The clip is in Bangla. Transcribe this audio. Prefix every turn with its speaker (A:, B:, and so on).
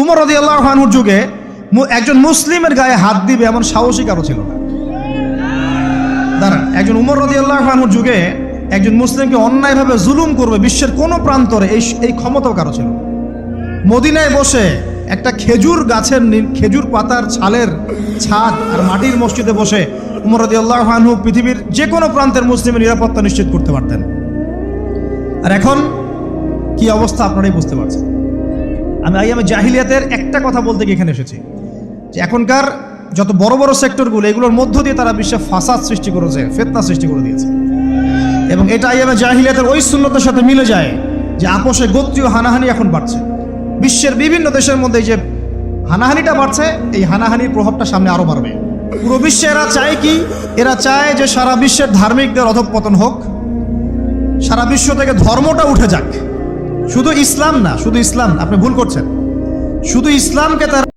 A: উমর রাদিয়াল্লাহু আনহুর যুগে একজন মুসলিমের গায়ে হাত দিবে এমন সাহসী কারো ছিল না। দাঁড়ান, একজন উমর রাদিয়াল্লাহু আনহুর যুগে একজন মুসলিমকে অন্যায়ভাবে জুলুম করবে বিশ্বের কোনো প্রান্তরে এই ক্ষমতাও কারো ছিল না। মদিনায় বসে একটা খেজুর গাছের খেজুর পাতার ছালের ছাদ আর মাটির মসজিদে বসে উমর রাদিয়াল্লাহু আনহু পৃথিবীর যে কোনো প্রান্তের মুসলিমের নিরাপত্তা নিশ্চিত করতে পারতেন। আর এখন কি অবস্থা আপনারাই বুঝতে পারছেন। আমি জাহিলিয়াতের একটা কথা বলতে গিয়ে এখানে এসেছি যে এখনকার যত বড় বড় সেক্টরগুলো এগুলোর মধ্য দিয়ে তারা বিশ্বে ফাসাদ সৃষ্টি করেছে, ফিতনা সৃষ্টি করে দিয়েছে। এবং এটা জাহিলিয়াতের ওই সুন্নতের সাথে মিলে যায় যে আপোষে গোত্রীয় হানাহানি এখন বাড়ছে। বিশ্বের বিভিন্ন দেশের মধ্যে যে হানাহানিটা বাড়ছে, এই হানাহানির প্রভাবটা সামনে আরো বাড়বে। পুরো বিশ্বে এরা চায় কি? এরা চায় যে সারা বিশ্বের ধার্মিকদের অধঃপতন হোক, সারা বিশ্ব থেকে ধর্মটা উঠে যাক। শুধু ইসলাম না, শুধু ইসলাম, আপনি ভুল করছেন। শুধু ইসলামকে তার